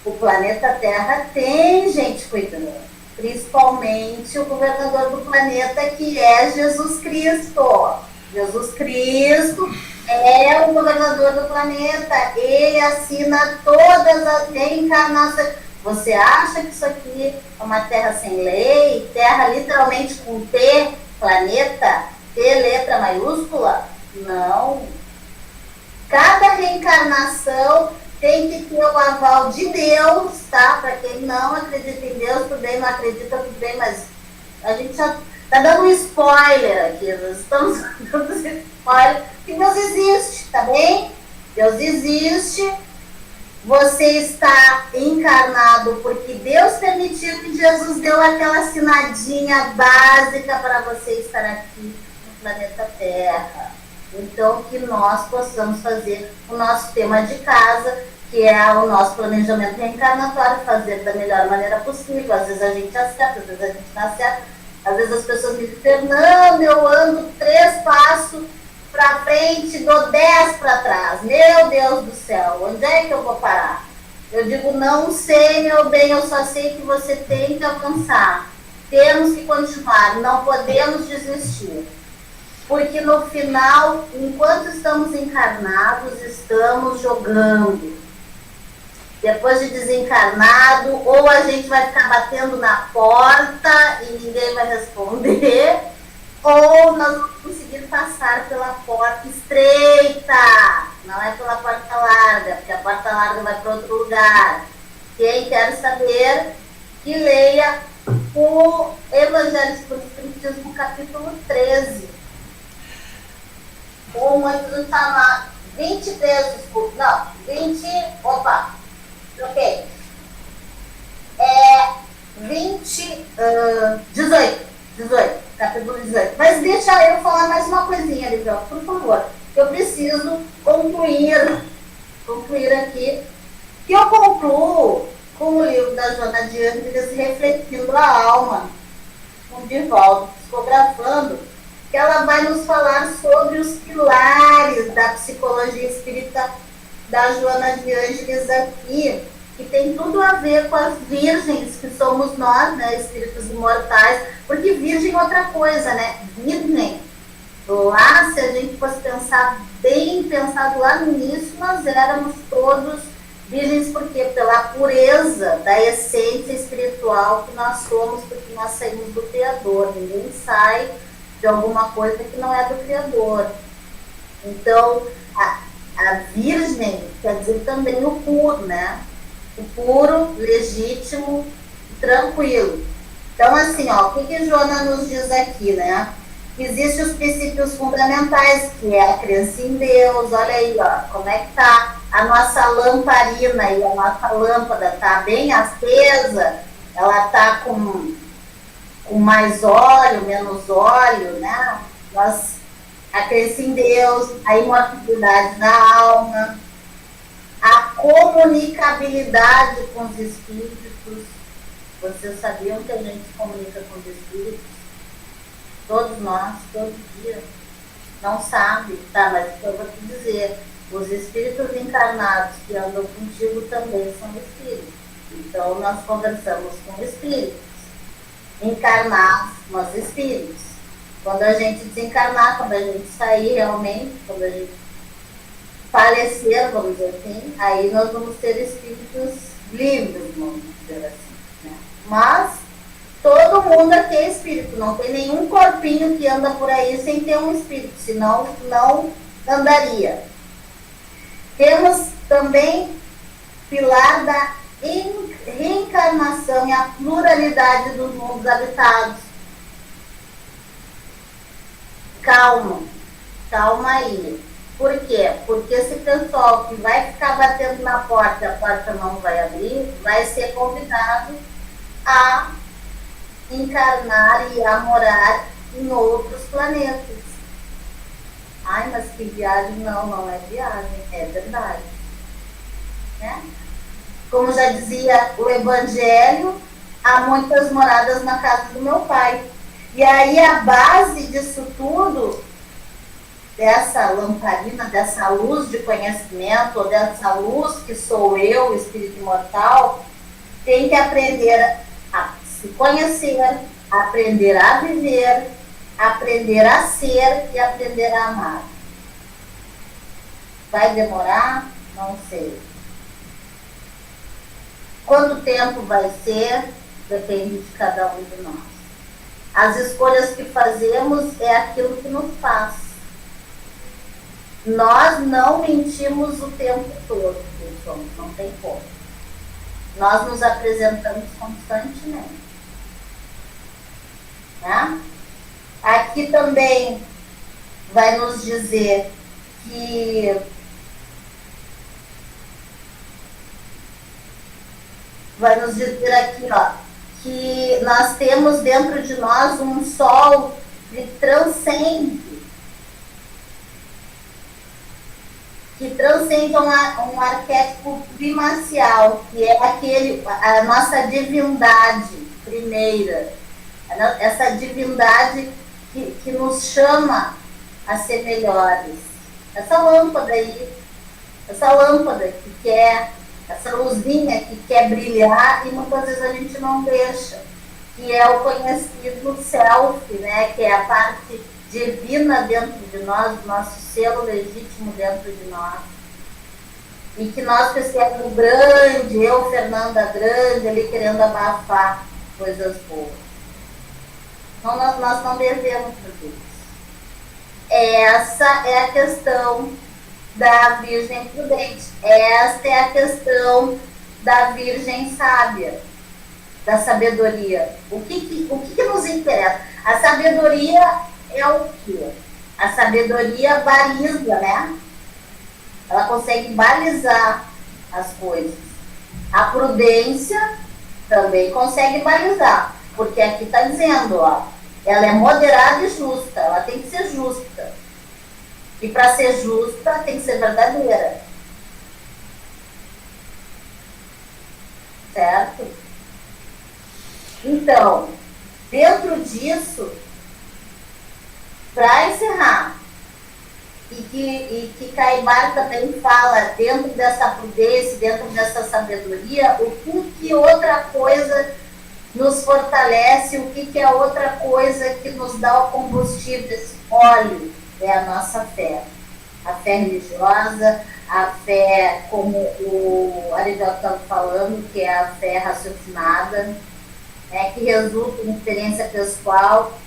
O planeta Terra tem gente cuidando, principalmente o governador do planeta, que é Jesus Cristo. Jesus Cristo é o governador do planeta, ele assina todas as reencarnações. Você acha que isso aqui é uma terra sem lei? Terra literalmente com T, planeta, T, letra maiúscula? Não. Cada reencarnação tem que ter o aval de Deus, tá? Para quem não acredita em Deus, tudo bem, não acredita, tudo bem, mas a gente Tá dando um spoiler aqui, nós estamos dando spoiler que Deus existe, tá bem? Deus existe, você está encarnado porque Deus permitiu que Jesus deu aquela assinadinha básica para você estar aqui no planeta Terra. Então, que nós possamos fazer o nosso tema de casa, que é o nosso planejamento reencarnatório, fazer da melhor maneira possível. Às vezes a gente acerta, às vezes a gente não acerta. Às vezes as pessoas me dizem, Fernanda, eu ando 3 passos para frente, dou 10 para trás. Meu Deus do céu, onde é que eu vou parar? Eu digo, não sei, meu bem, eu só sei que você tem que avançar. Temos que continuar, não podemos desistir. Porque no final, enquanto estamos encarnados, estamos jogando. Depois de desencarnado, ou a gente vai ficar batendo na porta e ninguém vai responder, ou nós vamos conseguir passar pela porta estreita, não é pela porta larga, porque a porta larga vai para outro lugar. Quem quer saber, que leia o Evangelho por Espiritismo, capítulo 13. O muito está 23, desculpa, não, 20, opa, ok. 18, capítulo 18. Mas deixa eu falar mais uma coisinha, Livel, por favor. Eu preciso concluir aqui, que eu concluo com o livro da Joana de Ângeles, Refletindo a Alma, com o Divaldo, psicografando, que ela vai nos falar sobre os pilares da psicologia espírita da Joana de Ângeles aqui, que tem tudo a ver com as virgens, que somos nós, né, espíritos imortais, porque virgem é outra coisa, né, virgem, lá, se a gente fosse pensar bem, pensado lá no início, nós éramos todos virgens, porque pela pureza da essência espiritual que nós somos, porque nós saímos do Criador, ninguém sai de alguma coisa que não é do Criador. Então, a virgem quer dizer também o puro, né? O puro, legítimo, tranquilo. Então, assim, ó, o que Joana nos diz aqui, né? Existem os princípios fundamentais, que é a crença em Deus. Olha aí, ó, como é que tá a nossa lamparina e a nossa lâmpada, tá bem acesa, ela tá com mais óleo, menos óleo, né? A crença em Deus, a imortalidade da alma, a comunicabilidade com os espíritos. Vocês sabiam que a gente se comunica com os espíritos? Todos nós, todo dia. Não sabe, tá? Mas eu vou te dizer, os espíritos encarnados que andam contigo também são espíritos. Então, nós conversamos com espíritos. Encarnados, mas espíritos. Quando a gente desencarnar, quando a gente sair realmente, quando a gente falecer, vamos dizer assim, aí nós vamos ter espíritos livres, vamos dizer assim, né? Mas todo mundo aqui é espírito, não tem nenhum corpinho que anda por aí sem ter um espírito, senão não andaria. Temos também pilar da reencarnação e a pluralidade dos mundos habitados. Calma aí. Por quê? Porque esse pessoal que vai ficar batendo na porta e a porta não vai abrir, vai ser convidado a encarnar e a morar em outros planetas. Ai, mas que viagem? Não é viagem, é verdade. Né? Como já dizia o Evangelho, há muitas moradas na casa do meu Pai. E aí a base disso tudo, dessa lamparina, dessa luz de conhecimento, ou dessa luz que sou eu, o espírito imortal, tem que aprender a se conhecer, aprender a viver, aprender a ser e aprender a amar. Vai demorar? Não sei. Quanto tempo vai ser? Depende de cada um de nós. As escolhas que fazemos é aquilo que nos faz. Nós não mentimos o tempo todo, pessoal, não tem como. Nós nos apresentamos constantemente. Né? Aqui também vai nos dizer que aqui, ó, que nós temos dentro de nós um sol que transcende um arquétipo primacial, que é a nossa divindade primeira, essa divindade que nos chama a ser melhores. Essa lâmpada aí, que quer, essa luzinha que quer brilhar e muitas vezes a gente não deixa, que é o conhecido self, né, que é a parte divina dentro de nós, o nosso selo legítimo dentro de nós. E que nós percebemos grande, eu, Fernanda grande, ali querendo abafar coisas boas. Então nós não devemos fazer isso. Essa é a questão da Virgem prudente. Esta é a questão da Virgem sábia, da sabedoria. O que nos interessa? A sabedoria é o quê? A sabedoria baliza, né? Ela consegue balizar as coisas. A prudência também consegue balizar, porque aqui está dizendo, ó, ela é moderada e justa, ela tem que ser justa. E para ser justa, tem que ser verdadeira. Certo? Então, dentro disso, para encerrar, e que Caibar também fala, dentro dessa prudência, dentro dessa sabedoria, o que outra coisa nos fortalece, o que é outra coisa que nos dá o combustível, esse óleo, é a nossa fé. A fé religiosa, a fé, como o Arivel estava falando, que é a fé raciocinada, né, que resulta em experiência pessoal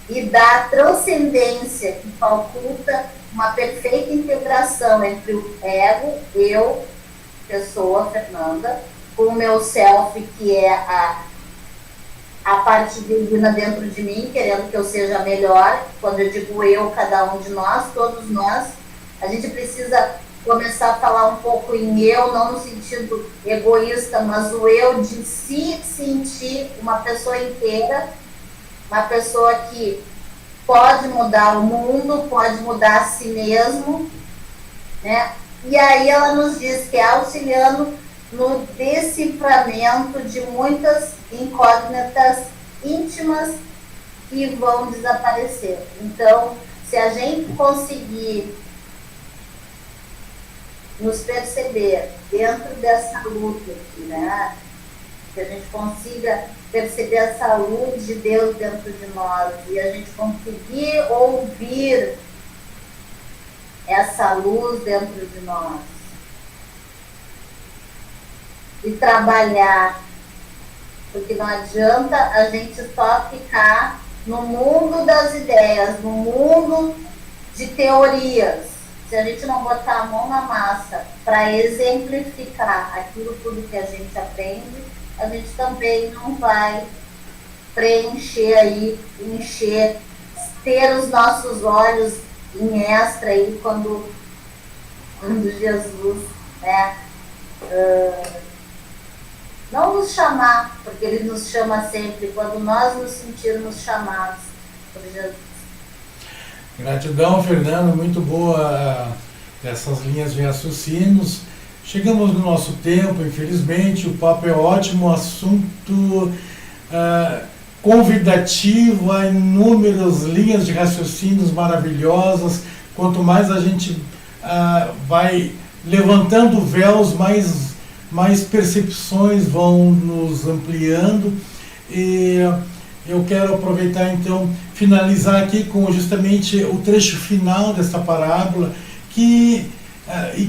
e dá transcendência, que faculta uma perfeita integração entre o ego, eu, pessoa, Fernanda, com o meu self, que é a parte divina dentro de mim, querendo que eu seja melhor. Quando eu digo eu, cada um de nós, todos nós, a gente precisa começar a falar um pouco em eu, não no sentido egoísta, mas o eu de se sentir uma pessoa inteira, uma pessoa que pode mudar o mundo, pode mudar a si mesmo, né? E aí ela nos diz que é auxiliando no deciframento de muitas incógnitas íntimas que vão desaparecer. Então, se a gente conseguir nos perceber dentro dessa luta aqui, né? Que a gente consiga perceber essa luz de Deus dentro de nós e a gente conseguir ouvir essa luz dentro de nós e trabalhar, porque não adianta a gente só ficar no mundo das ideias, no mundo de teorias. Se a gente não botar a mão na massa para exemplificar aquilo tudo que a gente aprende, a gente também não vai preencher aí, encher, ter os nossos olhos em extra aí quando Jesus, né, não nos chamar, porque ele nos chama sempre, quando nós nos sentirmos chamados por Jesus. Gratidão, Fernando, muito boa essas linhas de raciocínios. Chegamos no nosso tempo, infelizmente, o papo é ótimo, assunto convidativo, há inúmeras linhas de raciocínios maravilhosas. Quanto mais a gente vai levantando véus, mais percepções vão nos ampliando. E eu quero aproveitar, então, finalizar aqui com justamente o trecho final desta parábola, e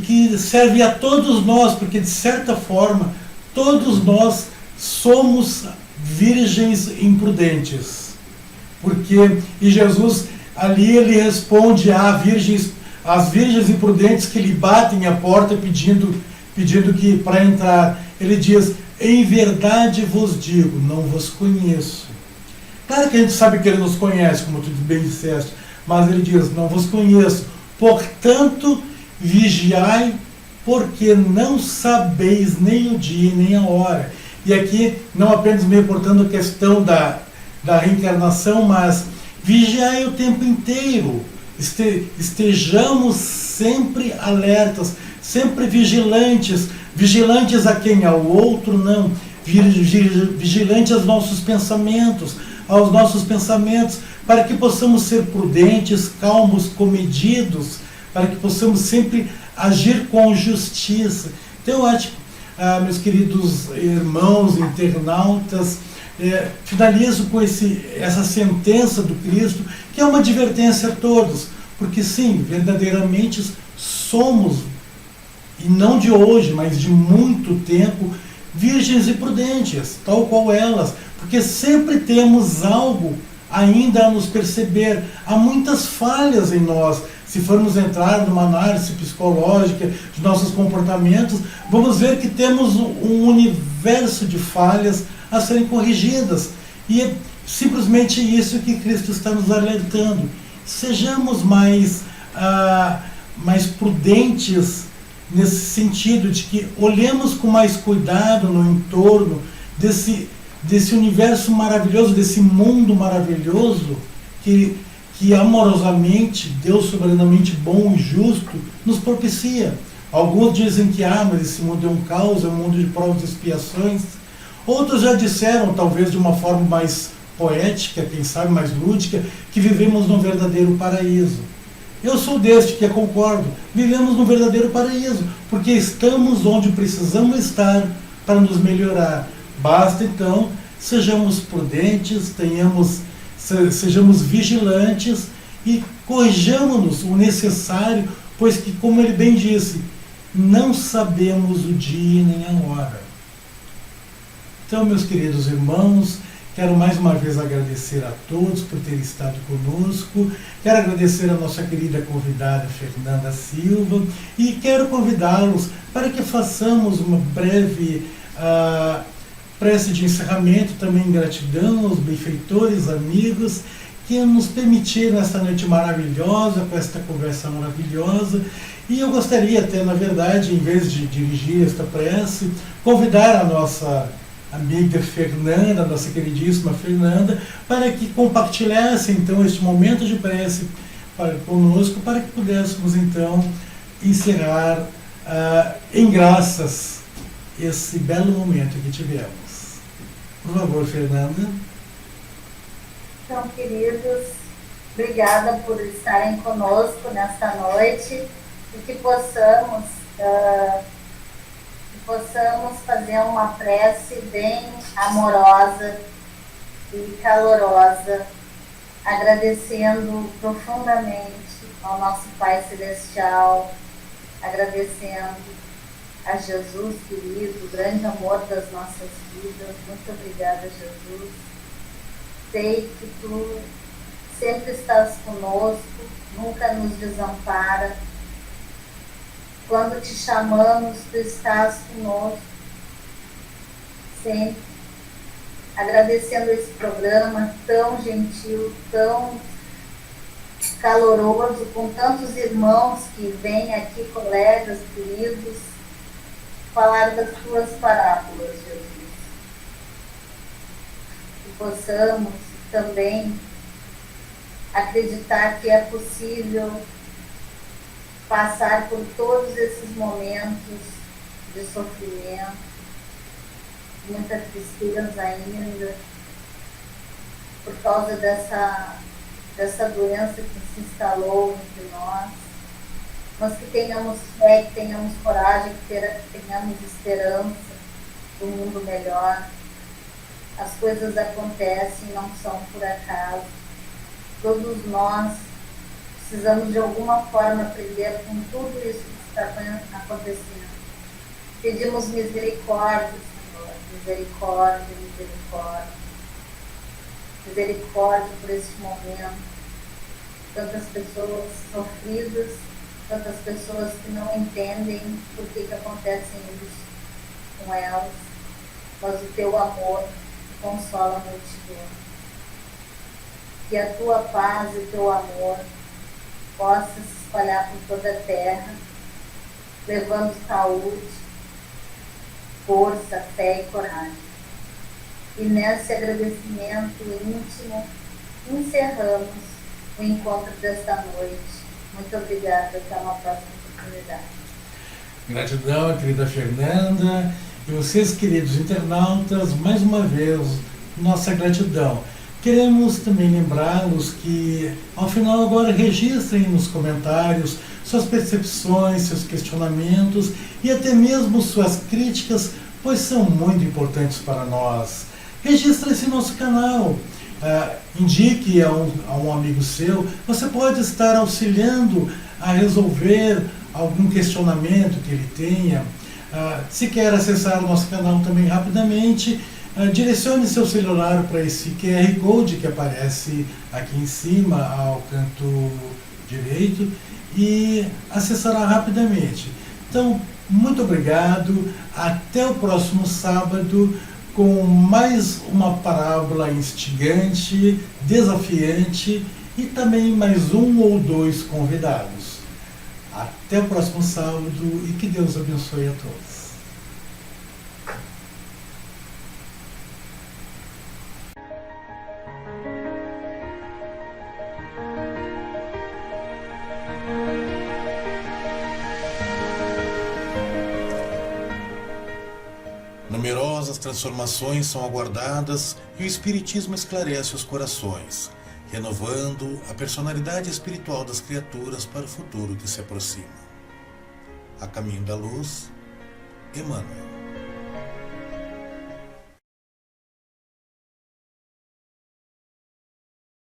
que serve a todos nós, porque de certa forma todos nós somos virgens imprudentes, e Jesus ali ele responde às virgens imprudentes que lhe batem a porta pedindo que para entrar, ele diz: em verdade vos digo, não vos conheço. Claro que a gente sabe que ele nos conhece, como tu bem disseste, mas ele diz, não vos conheço, portanto, vigiai, porque não sabeis nem o dia nem a hora. E aqui, não apenas me reportando a questão da reencarnação, mas vigiai o tempo inteiro. Estejamos sempre alertas, sempre vigilantes. Vigilantes a quem? Ao outro, não. Vigilantes aos nossos pensamentos, para que possamos ser prudentes, calmos, comedidos, para que possamos sempre agir com justiça. Então eu acho, meus queridos irmãos, internautas, finalizo com essa sentença do Cristo, que é uma advertência a todos, porque sim, verdadeiramente somos, e não de hoje, mas de muito tempo, virgens e prudentes, tal qual elas, porque sempre temos algo ainda a nos perceber. Há muitas falhas em nós. Se formos entrar numa análise psicológica de nossos comportamentos, vamos ver que temos um universo de falhas a serem corrigidas. E é simplesmente isso que Cristo está nos alertando. Sejamos mais prudentes nesse sentido de que olhemos com mais cuidado no entorno desse universo maravilhoso, desse mundo maravilhoso que amorosamente, Deus soberanamente bom e justo, nos propicia. Alguns dizem que mas esse mundo é um caos, é um mundo de provas e expiações. Outros já disseram, talvez de uma forma mais poética, quem sabe mais lúdica, que vivemos num verdadeiro paraíso. Eu sou deste que concordo. Vivemos num verdadeiro paraíso, porque estamos onde precisamos estar para nos melhorar. Basta então, sejamos prudentes, sejamos vigilantes e corrijamos-nos o necessário, pois que, como ele bem disse, não sabemos o dia nem a hora. Então, meus queridos irmãos, quero mais uma vez agradecer a todos por terem estado conosco. Quero agradecer a nossa querida convidada Fernanda Silva e quero convidá-los para que façamos uma breve prece de encerramento, também gratidão aos benfeitores, amigos, que nos permitiram esta noite maravilhosa, com esta conversa maravilhosa. E eu gostaria até, na verdade, em vez de dirigir esta prece, convidar a nossa amiga Fernanda, nossa queridíssima Fernanda, para que compartilhasse então este momento de prece conosco, para que pudéssemos então encerrar em graças esse belo momento que tivemos. Por favor, Fernanda. Então, queridos, obrigada por estarem conosco nesta noite e que possamos fazer uma prece bem amorosa e calorosa, agradecendo profundamente ao nosso Pai Celestial, agradecendo a Jesus querido, o grande amor das nossas vidas. Muito obrigada, Jesus. Sei que Tu sempre estás conosco, nunca nos desampara. Quando Te chamamos, Tu estás conosco, sempre. Agradecendo esse programa tão gentil, tão caloroso, com tantos irmãos que vêm aqui, colegas, queridos, falar das Tuas parábolas, Jesus. Que possamos também acreditar que é possível passar por todos esses momentos de sofrimento, muita tristeza ainda, por causa dessa doença que se instalou entre nós, mas que tenhamos fé, que tenhamos coragem, que tenhamos esperança do mundo melhor. As coisas acontecem, não são por acaso. Todos nós precisamos de alguma forma aprender com tudo isso que está acontecendo. Pedimos misericórdia, Senhor, misericórdia, misericórdia. Misericórdia por este momento. Tantas pessoas sofridas, tantas pessoas que não entendem por que acontecem isso com elas, mas o Teu amor consola a multidão. que a tua paz e o teu amor possa se espalhar por toda a terra, levando saúde, força, fé e coragem. E nesse agradecimento íntimo, encerramos o encontro desta noite. Muito obrigada, até uma próxima oportunidade. Gratidão, querida Fernanda. E vocês, queridos internautas, mais uma vez, nossa gratidão. Queremos também lembrá-los que, ao final agora, registrem nos comentários suas percepções, seus questionamentos e até mesmo suas críticas, pois são muito importantes para nós. Registre-se em nosso canal, indique a um amigo seu. Você pode estar auxiliando a resolver algum questionamento que ele tenha. Se quer acessar o nosso canal também rapidamente, direcione seu celular para esse QR Code que aparece aqui em cima, ao canto direito, e acessará rapidamente. Então, muito obrigado. Até o próximo sábado com mais uma parábola instigante, desafiante e também mais um ou dois convidados. Até o próximo sábado e que Deus abençoe a todos. Numerosas transformações são aguardadas e o Espiritismo esclarece os corações, renovando a personalidade espiritual das criaturas para o futuro que se aproxima. A caminho da luz, Emmanuel.